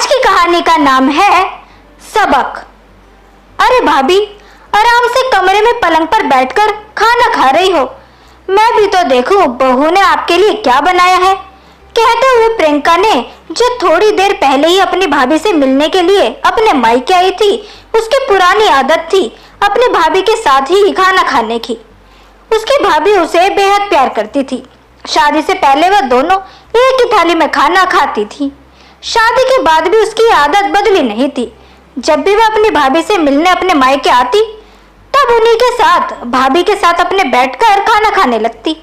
आज की कहानी का नाम है सबक। अरे भाभी, आराम से कमरे में पलंग पर बैठकर खाना खा रही हो, मैं भी तो देखूं बहू ने आपके लिए क्या बनाया है। कहते हुए प्रियंका ने, जो थोड़ी देर पहले ही अपनी भाभी से मिलने के लिए अपने मायके आई थी, उसकी पुरानी आदत थी अपनी भाभी के साथ ही खाना खाने की। उसकी भाभी उसे बेहद प्यार करती थी। शादी से पहले वह दोनों एक ही थाली में खाना खाती थी। शादी के बाद भी उसकी आदत बदली नहीं थी। जब भी वह अपनी भाभी से मिलने अपने मायके आती, तब उन्हीं के साथ भाभी के साथ अपने बैठकर खाना खाने लगती।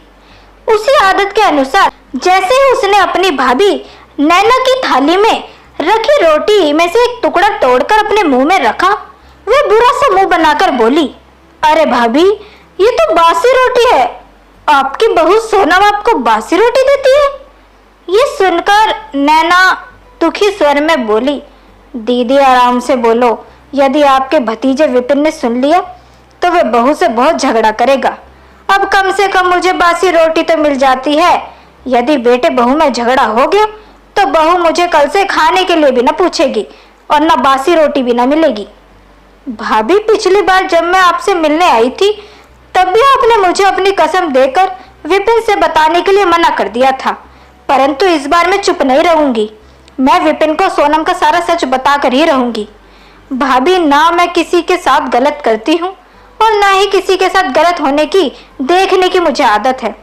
उसी आदत के अनुसार जैसे ही उसने अपनी भाभी नैना की थाली में रखी रोटी में से एक टुकड़ा तोड़कर अपने मुंह में रखा, वह बुरा सा मुंह बनाकर बोली, अरे भाभी, ये तो बासी रोटी है। आपकी बहू सोनम आपको बासी रोटी देती है? ये सुनकर नैना दुखी स्वर में बोली, दीदी आराम से बोलो, यदि आपके भतीजे विपिन ने सुन लिया तो वह बहू से बहुत झगड़ा करेगा। अब कम से कम मुझे बासी रोटी तो मिल जाती है। यदि बेटे बहू में झगड़ा हो गया तो बहू मुझे कल से खाने के लिए भी ना पूछेगी और ना बासी रोटी भी ना मिलेगी। भाभी, पिछली बार जब मैं आपसे मिलने आई थी तब भी आपने मुझे अपनी कसम देकर विपिन से बताने के लिए मना कर दिया था, परंतु इस बार मैं चुप नहीं रहूंगी। मैं विपिन को सोनम का सारा सच बताकर ही रहूंगी। भाभी, ना मैं किसी के साथ गलत करती हूँ और ना ही किसी के साथ गलत होने की देखने की मुझे आदत है।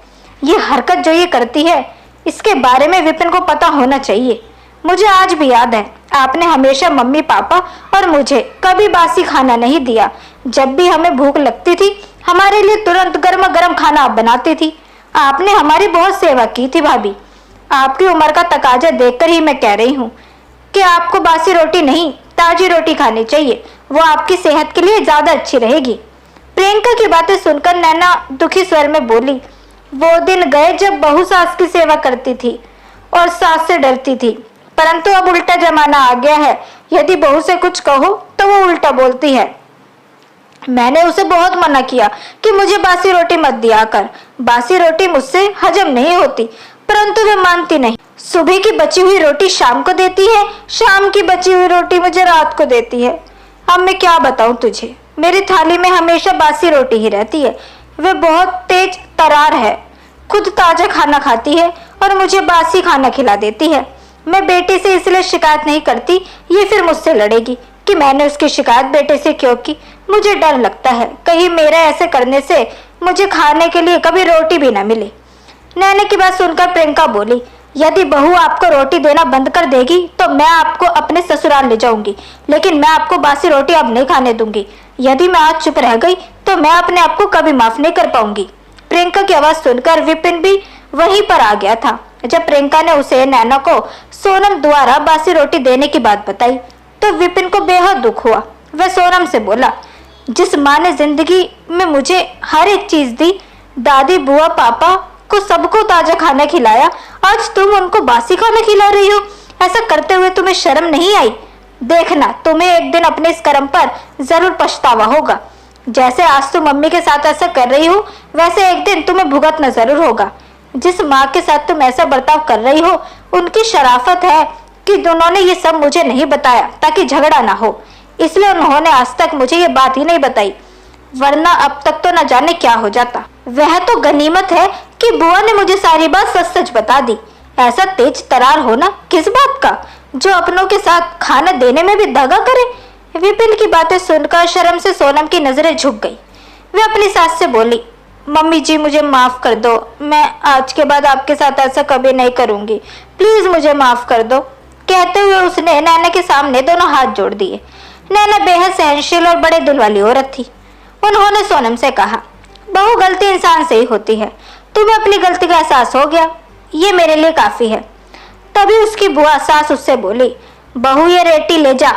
ये हरकत जो ये करती है, इसके बारे में विपिन को पता होना चाहिए। मुझे आज भी याद है, आपने हमेशा मम्मी पापा और मुझे कभी बासी खाना नहीं दिया। जब भी हमें भूख लगती थी, हमारे लिए तुरंत गर्मा गर्म खाना आप बनाती थी। आपने हमारी बहुत सेवा की थी भाभी। आपकी उम्र का तकाजा देखकर ही मैं कह रही हूँ कि आपको बासी रोटी नहीं, ताजी रोटी खानी चाहिए। वो आपकी सेहत के लिए ज्यादा अच्छी रहेगी। प्रियंका की बातें सुनकर नैना दुखी स्वर में बोली, वो दिन गए जब बहू सास की सेवा करती थी और सास से डरती थी, परंतु अब उल्टा जमाना आ गया है। यदि बहू से कुछ कहो तो वो उल्टा बोलती है। मैंने उसे बहुत मना किया कि मुझे बासी रोटी मत दिया कर, बासी रोटी मुझसे हजम नहीं होती, परंतु वे मानती नहीं। सुबह की बची हुई रोटी शाम को देती है, शाम की बची हुई रोटी मुझे रात को देती है। अब मैं क्या बताऊं तुझे, मेरी थाली में हमेशा बासी रोटी ही रहती है। वे बहुत तेज तरार है, खुद ताजा खाना खाती है और मुझे बासी खाना खिला देती है। मैं बेटे से इसलिए शिकायत नहीं करती, ये फिर मुझसे लड़ेगी कि मैंने उसकी शिकायत बेटे से क्यों की। मुझे डर लगता है कहीं मेरा ऐसे करने से मुझे खाने के लिए कभी रोटी भी ना मिले। नैना की बात सुनकर प्रियंका बोली, यदि बहू आपको रोटी देना बंद कर देगी तो मैं आपको अपने ससुराल ले जाऊंगी, लेकिन मैं आपको बासी रोटी अब नहीं खाने दूंगी। यदि मैं आज चुप रह गई तो मैं अपने आप को कभी माफ नहीं कर पाऊंगी। प्रियंका की आवाज सुनकर विपिन भी वहीं पर आ गया था। जब प्रियंका ने उसे नैना को सोनम द्वारा बासी रोटी देने की बात बताई तो विपिन को बेहद दुख हुआ। वह सोनम से बोला, जिस माँ ने जिंदगी में मुझे हर एक चीज दी, दादी बुआ पापा को सबको ताजा खाना खिलाया, आज तुम उनको बासी खाना खिला रही हो। ऐसा करते हुए तुम्हें शर्म नहीं आई? देखना, तुम्हें एक दिन अपने इस कर्म पर जरूर पछतावा होगा। जैसे आज तुम मम्मी के साथ ऐसा कर रही हो, वैसे एक दिन तुम्हें भुगतना जरूर होगा। जिस माँ के साथ तुम ऐसा बर्ताव कर रही हो, उनकी शराफत है कि उन्होंने ये सब मुझे नहीं बताया ताकि झगड़ा ना हो, इसलिए उन्होंने आज तक मुझे ये बात ही नहीं बताई, वरना अब तक तो न जाने क्या हो जाता। वह तो गनीमत है कि बुआ ने मुझे सारी बात सच सच बता दी। ऐसा तेज तरार होना किस बात का, जो अपनों के साथ खाना देने में भी दगा करे। विपिन की बातें सुनकर शर्म से सोनम की नजरें झुक गई। वे अपनी सास से बोली, मम्मी जी मुझे माफ कर दो, मैं आज के बाद आपके साथ ऐसा कभी नहीं करूंगी, प्लीज मुझे माफ कर दो। कहते हुए उसने नैना के सामने दोनों हाथ जोड़ दिए। नैना बेहद सहनशील और बड़े दिल वाली औरत थी। उन्होंने सोनम से कहा, बहू, गलती इंसान से ही होती है, तुम्हें अपनी गलती का एहसास हो गया, ये मेरे लिए काफी है। तभी उसकी बुआ सास उससे बोली, बहू ये रोटी ले जा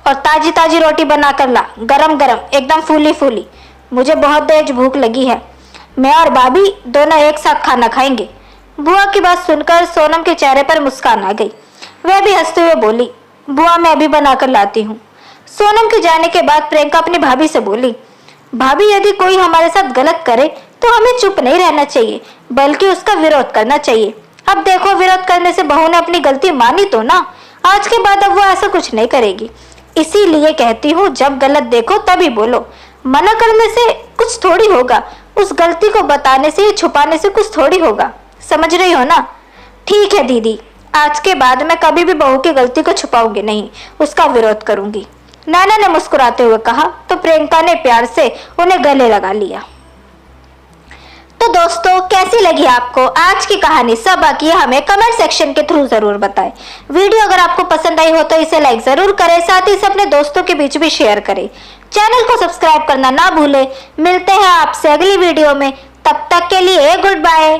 और ताजी ताजी रोटी बना कर ला, गरम गरम एकदम फूली फूली। मुझे बहुत तेज भूख लगी है, मैं और भाभी दोनों एक साथ खाना खाएंगे। बुआ की बात सुनकर सोनम के चेहरे पर मुस्कान आ गई। वह भी हंसते हुए बोली, बुआ मैं अभी बना कर लाती हूँ। सोनम के जाने के बाद प्रियंका अपनी भाभी से बोली, भाभी यदि कोई हमारे साथ गलत करे तो हमें चुप नहीं रहना चाहिए, बल्कि उसका विरोध करना चाहिए। अब देखो, विरोध करने से बहू ने अपनी गलती मानी तो ना, आज के बाद अब वो ऐसा कुछ नहीं करेगी। इसीलिए कहती हूँ जब गलत देखो तभी बोलो। मना करने से कुछ थोड़ी होगा, उस गलती को बताने से या छुपाने से कुछ थोड़ी होगा। समझ रही हो ना? ठीक है दीदी, आज के बाद मैं कभी भी बहू की गलती को छुपाऊंगी नहीं, उसका विरोध करूंगी, नाना ने मुस्कुराते हुए कहा। तो प्रियंका ने प्यार से उन्हें गले लगा लिया। तो दोस्तों, कैसी लगी आपको आज की कहानी? सबक ये हमें कमेंट सेक्शन के थ्रू जरूर बताएं। वीडियो अगर आपको पसंद आई हो तो इसे लाइक जरूर करें, साथ ही इसे अपने दोस्तों के बीच भी शेयर करें। चैनल को सब्सक्राइब करना ना भूलें। मिलते हैं आपसे अगली वीडियो में, तब तक के लिए गुड बाय।